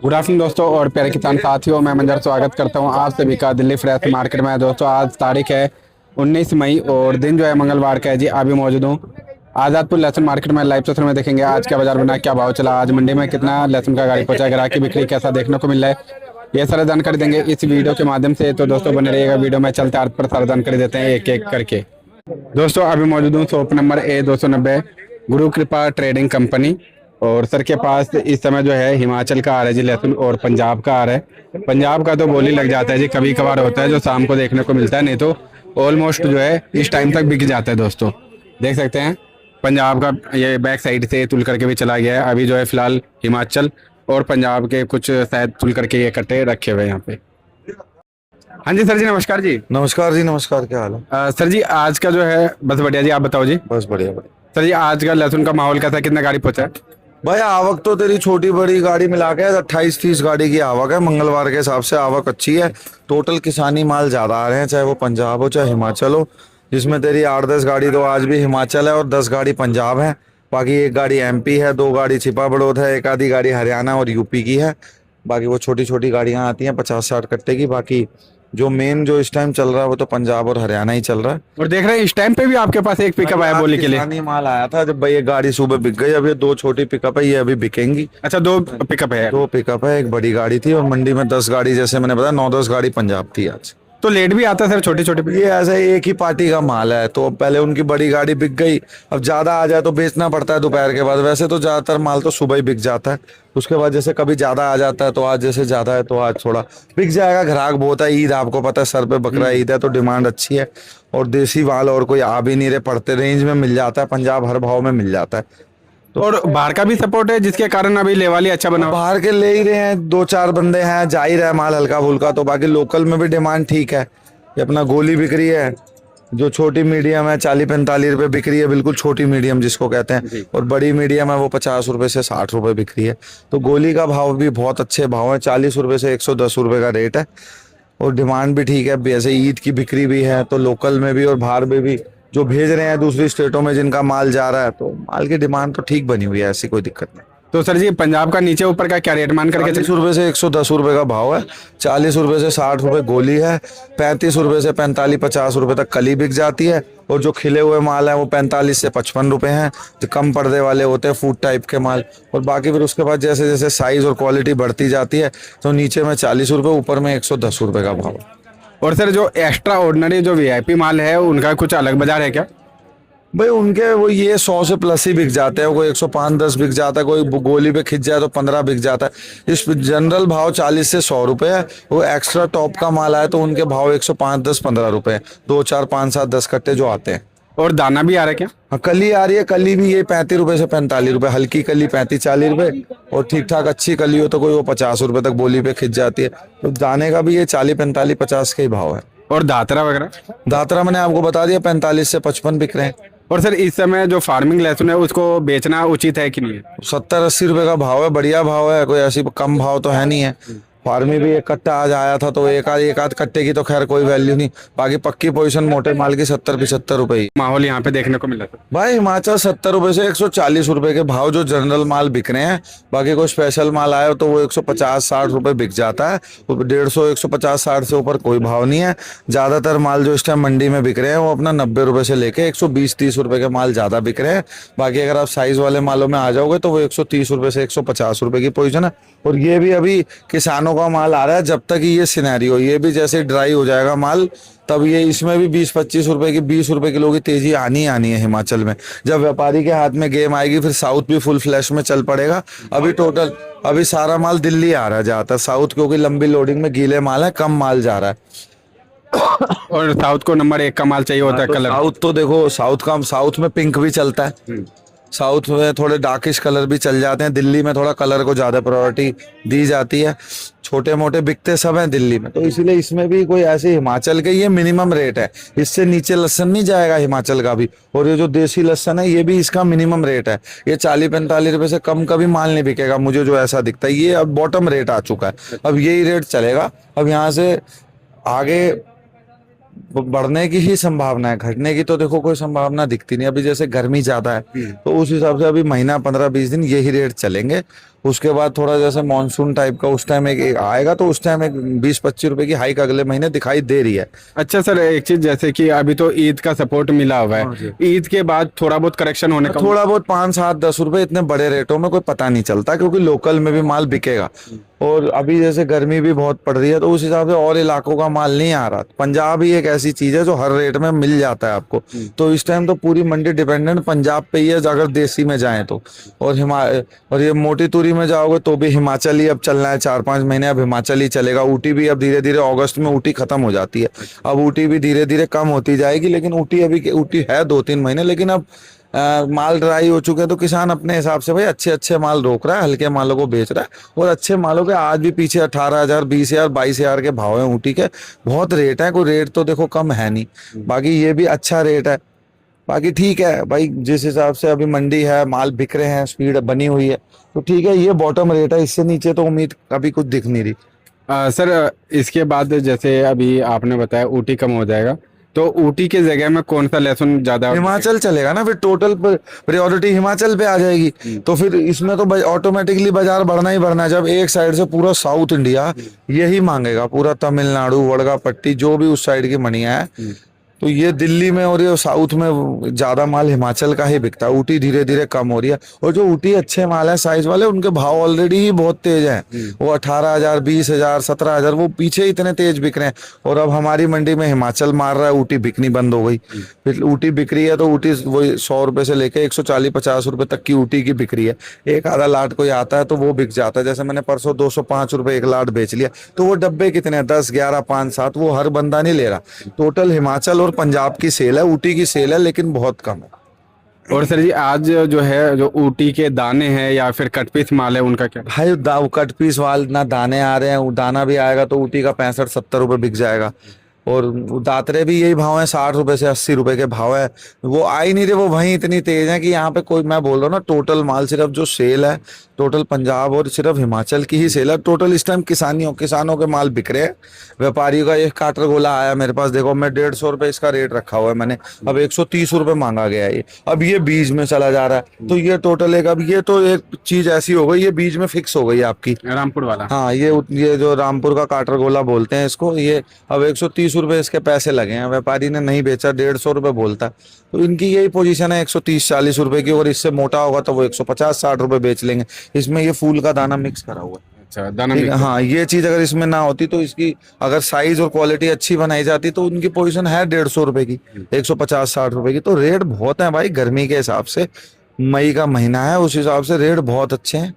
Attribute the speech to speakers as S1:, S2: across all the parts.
S1: Good afternoon दोस्तों और प्यारे किसान साथियों, मैं मंजर स्वागत करता हूं आप सभी का दिल्ली फ्रेश मार्केट में। दोस्तों आज तारीख है 19 मई और दिन जो है मंगलवार का है जी। अभी मौजूद हूं आज़ादपुर लहसुन मार्केट में। लाइव सेशन में देखेंगे आज क्या बाजार बना, क्या भाव चला, आज मंडी में कितना लहसुन का गाड़ी पहुंचा, ग्राहक की बिक्री कैसा देखने को मिल रहा है, ये सारा जानकारी देंगे इस वीडियो के माध्यम से। तो दोस्तों बने रहिएगा वीडियो में, चलते अर्थ पर सारा जानकारी देते हैं एक एक करके। दोस्तों अभी मौजूद हूँ शॉप नंबर A290 गुरु कृपा ट्रेडिंग कंपनी, और सर के पास इस समय जो है हिमाचल का आ रहा है जी लहसुन और पंजाब का आ रहा है। पंजाब का तो बोली लग जाता है जी, कभी कभार होता है जो शाम को देखने को मिलता है, नहीं तो ऑलमोस्ट जो है इस टाइम तक बिक जाता है। दोस्तों देख सकते हैं पंजाब का ये बैक साइड से तुल करके भी चला गया है। अभी जो है फिलहाल हिमाचल और पंजाब के कुछ शायद तुल करके ये कट्टे रखे हुए हैं यहाँ पे। हाँ जी सर जी, नमस्कार जी।
S2: नमस्कार जी, नमस्कार। क्या हाल है?
S1: सर जी आज का जो है बस बढ़िया जी, आप बताओ जी।
S2: बस बढ़िया बढ़िया।
S1: सर जी आज का लहसुन का माहौल कैसा, कितना गाड़ी पहुंचा है?
S2: भाई आवक तो तेरी छोटी बड़ी गाड़ी मिला के 28-30 गाड़ी की आवक है। मंगलवार के हिसाब से आवक अच्छी है। टोटल किसानी माल ज्यादा आ रहे हैं, चाहे वो पंजाब हो चाहे हिमाचल हो, जिसमें तेरी 8-10 गाड़ी तो आज भी हिमाचल है और 10 गाड़ी पंजाब है। बाकी एक गाड़ी MP है, 2 गाड़ी छिपा बड़ौद है, एक आधी गाड़ी हरियाणा और यूपी की है। बाकी वो छोटी छोटी गाड़ियां आती हैं 50-60 कट्टे की। बाकी जो मेन जो इस टाइम चल रहा है वो तो पंजाब और हरियाणा ही चल रहा है।
S1: और देख रहे हैं इस टाइम पे भी आपके पास एक पिकअप आया बोली के लिए।
S2: किसानी माल आया था जब भाई, ये गाड़ी सुबह बिक गई। अब ये 2 छोटी पिकअप है, ये अभी बिकेंगी।
S1: अच्छा 2 पिकअप है?
S2: 2 पिकअप है, एक बड़ी गाड़ी थी और मंडी में 10 गाड़ी, जैसे मैंने बताया 9-10 गाड़ी पंजाब थी आज।
S1: तो लेट भी आता है सर छोटे छोटे?
S2: ये ऐसा एक ही पार्टी का माल है, तो पहले उनकी बड़ी गाड़ी बिक गई। अब ज्यादा आ जाए तो बेचना पड़ता है दोपहर के बाद। वैसे तो ज्यादातर माल तो सुबह ही बिक जाता है। उसके बाद जैसे कभी ज्यादा आ जाता है तो आज जैसे ज्यादा है तो आज थोड़ा बिक जाएगा। ग्राहक बहुत है, ईद आपको पता है, सर पे बकरा ईद है तो डिमांड अच्छी है। और देसी माल और कोई आ भी नहीं रहे, पड़ते रेंज में मिल जाता है। पंजाब हर भाव में मिल जाता है।
S1: तो और बाहर का भी सपोर्ट है जिसके कारण अभी लेवाली अच्छा बना।
S2: बाहर के ले ही रहे हैं, 2-4 बंदे हैं, जा ही रहा है माल हल्का फुल्का। तो बाकी लोकल में भी डिमांड ठीक है। ये अपना गोली बिक रही है जो छोटी मीडियम है, 40-45 रुपए बिक रही है, बिल्कुल छोटी मीडियम जिसको कहते हैं। और बड़ी मीडियम है वो 50 रुपए से 60 रुपए बिक रही है। तो गोली का भाव भी बहुत अच्छे भाव है, 40 रुपए से 110 रुपए का रेट है। और डिमांड भी ठीक है, वैसे ईद की बिक्री भी है तो लोकल में भी और बाहर में भी जो भेज रहे हैं दूसरी स्टेटों में जिनका माल जा रहा है, तो माल की डिमांड तो ठीक बनी हुई है, ऐसी कोई दिक्कत नहीं।
S1: तो सर जी पंजाब का नीचे ऊपर का क्या रेट मान करके?
S2: 40 रुपए से 110 रुपए का भाव है, 40 रुपए से 60 रुपए गोली है, 35 रुपए से 45-50 रुपए तक कली बिक जाती है। और जो खिले हुए माल है वो 45 से 55 रुपए हैं, जो कम पर्दे वाले होते हैं फूड टाइप के माल। और बाकी फिर उसके बाद जैसे जैसे साइज और क्वालिटी बढ़ती जाती है तो नीचे में 40 रुपए, ऊपर में 110 रुपए का भाव।
S1: और सर जो एक्स्ट्रा ऑर्डिनरी जो VIP माल है उनका कुछ अलग बाजार है क्या?
S2: भाई उनके वो ये 100 से प्लस ही बिक जाते हैं। कोई 105-10 बिक जाता है, कोई गोली पे खिंच जाए तो 15 बिक जाता है। इस जनरल भाव 40 से 100 रुपए है। वो एक्स्ट्रा टॉप का माल आए तो उनके भाव 105-10-15 रुपए है, 2-4-5-7-10 कट्टे जो आते हैं।
S1: और दाना भी आ रहा है क्या?
S2: हाँ कली आ रही है, कली भी ये 35 रुपए से 45 रुपए, हल्की कली 35-40 रुपए। और ठीक ठाक अच्छी कली हो तो कोई वो 50 रुपए तक बोली पे खिंच जाती है। तो दाने का भी ये 40-45-50 के ही भाव है।
S1: और दातरा वगैरह?
S2: दातरा मैंने आपको बता दिया 45 से 55 बिक रहे हैं।
S1: और सर इस समय जो फार्मिंग लहसुन है उसको बेचना उचित है कि नहीं है?
S2: 70-80 रुपए का भाव है, बढ़िया भाव है, कोई ऐसी कम भाव तो है नहीं है। फार्मी भी एक कट्टा आज आया था तो एक आध कट्टे की तो खैर कोई वैल्यू नहीं। बाकी पक्की पोजीशन मोटे माल की 70-75 रुपए ही
S1: माहौल यहाँ पे देखने को मिला था
S2: भाई। हिमाचल 70 रुपए से 140 रुपए के भाव जो जनरल माल बिक रहे हैं। बाकी कोई स्पेशल माल आया तो वो 150-60 रुपए बिक जाता है। 150-150-60 से ऊपर कोई भाव नहीं है। ज्यादातर माल जो इस टाइम मंडी में बिक रहे हैं वो अपना 90 रुपए से लेके 120-30 रुपए के माल ज्यादा बिक रहे हैं। बाकी अगर आप साइज वाले मालों में आ जाओगे तो वो 130 रुपए से 150 रुपए की पोजीशन है। और ये भी अभी किसानों का माल आ रहा है। जब तक ये सिनेरियो ये भी जैसे ड्राई हो जाएगा माल, तब ये इसमें भी 20-25 रुपए की 20 रुपए किलो की तेजी आनी है हिमाचल में। जब व्यापारी के हाथ में गेम आएगी फिर साउथ भी फुल फ्लैश में चल पड़ेगा। अभी सारा माल दिल्ली आ रहा है ज्यादातर, साउथ क्योंकि लंबी लोडिंग में गीले माल है, कम माल जा रहा है।
S1: और साउथ को नंबर 1 का माल चाहिए होता है कलर।
S2: साउथ तो देखो, साउथ में पिंक भी चलता है, साउथ में थोड़े डार्किश कलर भी चल जाते हैं। दिल्ली में थोड़ा कलर को ज्यादा प्रायोरिटी दी जाती है। छोटे मोटे बिकते सब हैं दिल्ली में, तो इसीलिए इसमें भी कोई ऐसे हिमाचल के ये मिनिमम रेट है, इससे नीचे लहसुन नहीं जाएगा हिमाचल का भी। और ये जो देसी लहसुन है ये भी इसका मिनिमम रेट है। ये 40-45 रुपए से कम का भी माल नहीं बिकेगा मुझे जो ऐसा दिखता है। ये अब बॉटम रेट आ चुका है, अब यही रेट चलेगा। अब यहाँ से आगे बढ़ने की ही संभावना है, घटने की तो देखो कोई संभावना दिखती नहीं। अभी जैसे गर्मी ज्यादा है तो उस हिसाब से अभी महीना 15-20 दिन यही रेट चलेंगे। उसके बाद थोड़ा जैसे मानसून टाइप का उस टाइम एक आएगा, तो उस टाइम एक 20-25 रुपए की हाइक अगले महीने दिखाई दे रही है।
S1: अच्छा सर, एक चीज जैसे कि अभी तो ईद का सपोर्ट मिला हुआ
S2: हाँ
S1: है, ईद के बाद थोड़ा बहुत करेक्शन होने का
S2: थोड़ा बहुत 5-7-10 रुपए, इतने बड़े रेटों में कोई पता नहीं चलता, क्योंकि लोकल में भी माल बिकेगा। और अभी जैसे गर्मी भी बहुत पड़ रही है, तो उस हिसाब से और इलाकों का माल नहीं आ रहा। पंजाब ही एक ऐसी चीज है जो हर रेट में मिल जाता है आपको। तो इस टाइम तो पूरी मंडी डिपेंडेंट पंजाब पे ही है, अगर देसी में जाएं तो। और ये मोटी तूरी में जाओगे तो भी हिमाचल ही अब चलना है, 4-5 महीने अब हिमाचल ही चलेगा। ऊटी भी अब धीरे धीरे, अगस्त में ऊटी खत्म हो जाती है, अब ऊटी भी धीरे धीरे कम होती जाएगी। लेकिन ऊटी है 2-3 महीने, लेकिन अब माल ड्राई हो चुके हैं, तो किसान अपने हिसाब से भाई अच्छे अच्छे माल रोक रहा है, हल्के मालों को बेच रहा है। और अच्छे मालों के आज भी पीछे 18,000, 20,000, 22,000 के भाव हैं ऊटी के। बहुत रेट है, कोई रेट तो देखो कम है नहीं। बाकी ये भी अच्छा रेट है। बाकी ठीक है भाई, जिस हिसाब से अभी मंडी है, माल बिक रहे हैं, स्पीड बनी हुई है, तो ठीक है। ये बॉटम रेट है, इससे नीचे तो उम्मीद अभी कुछ दिख नहीं रही।
S1: सर इसके बाद जैसे अभी आपने बताया ऊटी कम हो जाएगा, तो ऊटी के जगह में कौन सा लहसुन ज्यादा?
S2: हिमाचल चलेगा ना, फिर टोटल प्रायोरिटी हिमाचल पे आ जाएगी। तो फिर इसमें तो ऑटोमेटिकली बाजार बढ़ना ही बढ़ना है। जब एक साइड से पूरा साउथ इंडिया यही मांगेगा, पूरा तमिलनाडु, वड़गा पट्टी, जो भी उस साइड की मंडियां है, तो ये दिल्ली में और ये साउथ में ज्यादा माल हिमाचल का ही बिकता है। ऊटी धीरे धीरे कम हो रही है। और जो ऊटी अच्छे माल है साइज वाले, उनके भाव ऑलरेडी ही बहुत तेज हैं। वो 18,000, 20,000, 17,000, वो पीछे इतने तेज बिक रहे हैं। और अब हमारी मंडी में हिमाचल मार रहा है, ऊटी बिकनी बंद हो गई। फिर ऊटी बिक रही है, तो ऊटी वही 100 रुपए से लेके 140-50 रुपए तक की ऊटी की बिक्री है। एक आधा लाट कोई आता है तो वो बिक जाता है। जैसे मैंने परसों 205 रुपए एक लाट बेच लिया, तो वो डब्बे कितने, 10, 11, 5, 7, वो हर बंदा नहीं ले रहा। टोटल हिमाचल और पंजाब की सेल है, ऊटी की सेल है, लेकिन बहुत कम है।
S1: और सर जी आज जो है, जो ऊटी के दाने हैं या फिर कट पीस माल है, उनका क्या?
S2: भाई कट पीस वाल ना दाने आ रहे हैं, वो दाना भी आएगा तो ऊटी का 65-70 रुपए बिक जाएगा। और दातरे भी यही भाव है, 60 रुपए से 80 रुपए के भाव है। वो आ ही नहीं रहे, वो वहीं इतनी तेज है कि यहाँ पे कोई, मैं बोल रहा हूँ ना, टोटल माल सिर्फ जो सेल है, टोटल पंजाब और सिर्फ हिमाचल की ही सेल है। टोटल इस टाइम किसानों के माल बिक रहे हैं। व्यापारियों का एक काटर गोला आया मेरे पास, देखो मैं 150 रुपए इसका रेट रखा हुआ है मैंने, अब 130 रुपए मांगा गया है ये। अब ये बीज में चला जा रहा है, तो ये टोटल एक, अब ये तो एक चीज ऐसी हो गई, ये बीज में फिक्स हो गई आपकी।
S1: रामपुर वाला?
S2: हाँ, ये जो रामपुर का काटर गोला बोलते हैं इसको, ये अब 130 रुपए इसके पैसे लगे हैं। व्यापारी ने नहीं बेचा, 150 रुपए बोलता। तो इनकी यही पोजीशन है 130-40 रुपए की। और इससे मोटा होगा तो वो 150-60 रुपए बेच लेंगे। इसमें ये फूल का दाना मिक्स करा हुआ है।
S1: अच्छा, दाना
S2: ठीक है,
S1: मिक्स।
S2: हाँ, ये चीज अगर इसमें ना होती, तो इसकी अगर साइज और क्वालिटी अच्छी बनाई जाती, तो उनकी पोजीशन है 150 रुपए की, 150-60 रुपए की। तो रेट बहुत है भाई, गर्मी के हिसाब से, मई का महीना है, उस हिसाब से रेट बहुत अच्छे हैं।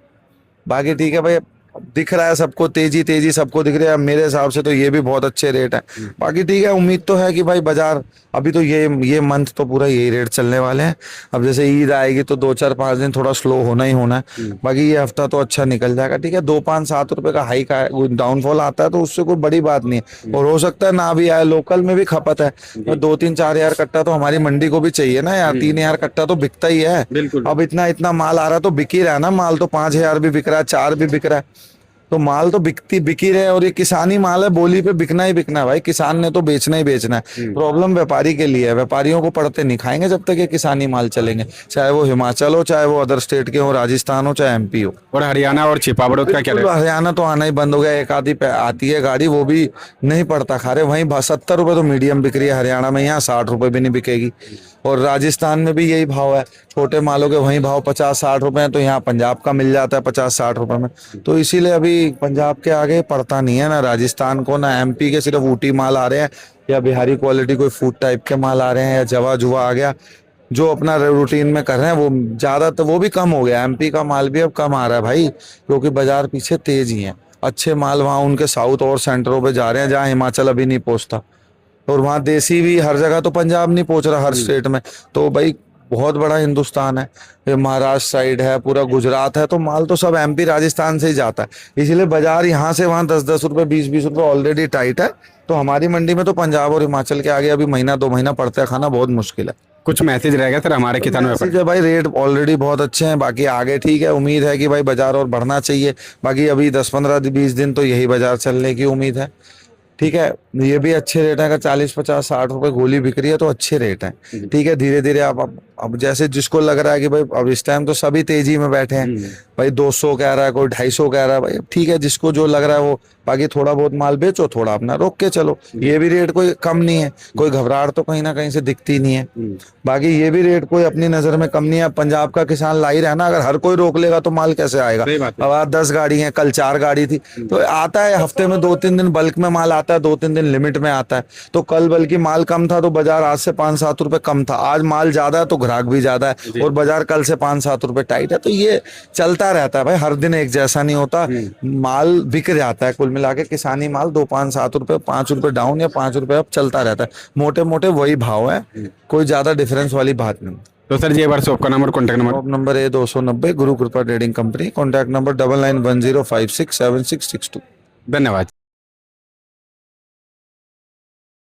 S2: बाकी ठीक है भाई, दिख रहा है सबको, तेजी तेजी सबको दिख रहा है। मेरे हिसाब से तो ये भी बहुत अच्छे रेट है। बाकी ठीक है, उम्मीद तो है कि भाई बाजार, अभी तो ये मंथ तो पूरा यही रेट चलने वाले हैं। अब जैसे ईद आएगी तो 2-4-5 दिन थोड़ा स्लो होना ही होना है। बाकी ये हफ्ता तो अच्छा निकल जाएगा। ठीक है, 2-5-7 रुपए का हाइक डाउनफॉल आता है तो उससे कोई बड़ी बात नहीं है। और हो सकता है ना भी आए, लोकल में भी खपत है। 2-3-4 हजार कट्टा तो हमारी मंडी को भी चाहिए ना यार, 3 हजार कट्टा तो बिकता ही है।
S1: बिल्कुल।
S2: अब इतना इतना माल आ रहा है तो बिक ही रहा है ना माल, तो 5 हजार भी बिक रहा है, 4 भी बिक रहा है, तो माल तो बिक ही रहे। और ये किसानी माल है, बोली पे बिकना ही बिकना है भाई, किसान ने तो बेचना ही बेचना है। प्रॉब्लम व्यापारी के लिए है, व्यापारियों को पड़ते नहीं खाएंगे जब तक ये किसानी माल चलेंगे, चाहे वो हिमाचल हो, चाहे वो अदर स्टेट के हो, राजस्थान हो, चाहे एमपी हो।
S1: और हरियाणा और छिपाबड़ोद का क्या रेट?
S2: हरियाणा तो आना ही बंद हो गया, एक आधी आती है गाड़ी, वो भी नहीं पड़ता खा रहे। वहीं 70 रुपए तो मीडियम बिक रही है हरियाणा में, यहाँ 60 रुपए भी नहीं बिकेगी। और राजस्थान में भी यही भाव है, छोटे मालों के वहीं भाव 50-60 रुपए हैं, तो यहाँ पंजाब का मिल जाता है 50-60 रुपए में। तो इसीलिए अभी पंजाब के आगे पड़ता नहीं है ना राजस्थान को, ना एमपी के सिर्फ ऊटी माल आ रहे हैं, या बिहारी क्वालिटी कोई फूड टाइप के माल आ रहे हैं, या जवा जुवा आ गया। जो अपना रूटीन में कर रहे हैं वो ज्यादा, तो वो भी कम हो गया। एमपी का माल भी अब कम आ रहा है भाई, क्योंकि बाजार पीछे तेज ही है। अच्छे माल वहाँ उनके साउथ और सेंटरों पे जा रहे हैं, जहाँ हिमाचल अभी नहीं पहुंचता। और वहाँ देसी भी हर जगह तो पंजाब नहीं पहुंच रहा, हर स्टेट में। तो भाई बहुत बड़ा हिंदुस्तान है, ये महाराष्ट्र साइड है, पूरा गुजरात है, तो माल तो सब एमपी राजस्थान से ही जाता है। इसीलिए बाजार यहाँ से वहाँ 10-10 रुपए, 20-20 रुपए ऑलरेडी टाइट है। तो हमारी मंडी में तो पंजाब और हिमाचल के आगे अभी महीना 2 महीना पड़ता है खाना, बहुत मुश्किल है।
S1: कुछ मैसेज रहेगा सर हमारे किसानों
S2: ठीक है भाई, रेट ऑलरेडी बहुत अच्छे हैं, बाकी आगे ठीक है, उम्मीद है कि भाई बाजार और बढ़ना चाहिए। बाकी अभी 10-15-20 दिन तो यही बाजार चलने की उम्मीद है। ठीक है, ये भी अच्छे रेट है, अगर 40-50-60 रुपए गोली बिक रही है तो अच्छे रेट है। ठीक है, धीरे धीरे अब जैसे जिसको लग रहा है कि भाई अब इस टाइम तो सभी तेजी में बैठे हैं, भाई 200 कह रहा है, कोई 250 कह रहा है, भाई ठीक है, जिसको जो लग रहा है वो, बाकी थोड़ा बहुत माल बेचो, थोड़ा अपना रोक के चलो। ये भी रेट कोई कम नहीं है, कोई घबराहट तो कहीं ना कहीं से दिखती नहीं है। बाकी ये भी रेट कोई अपनी नजर में कम नहीं है। पंजाब का किसान ला ही रहा है ना, अगर हर कोई रोक लेगा तो माल कैसे आएगा।
S1: सही बात है।
S2: अब आज 10 गाड़ी है, कल 4 गाड़ी थी, तो आता है हफ्ते में 2-3 दिन बल्क में माल आता है, 2-3 दिन लिमिट में आता है। तो कल बल्कि माल कम था तो बाजार आज से 5-7 रुपए कम था, आज माल ज्यादा है तो ग्राहक भी ज्यादा है, और बाजार कल से 5-7 रुपए टाइट है। तो ये चलता रहता है भाई, हर दिन एक जैसा नहीं होता, माल बिक जाता है। कुल मिला के किसानी माल 2-5-7 रुपए, 5 रुपए डाउन या 5 रुपए अप चलता रहता है, मोटे मोटे वही भाव है, कोई ज्यादा डिफरेंस वाली बात नहीं।
S1: तो सर जी एक बार शॉप का number, contact number.
S2: Shop number है 290 गुरु कृपा ट्रेडिंग कंपनी, कॉन्टैक्ट नंबर 9910567662।
S1: धन्यवाद।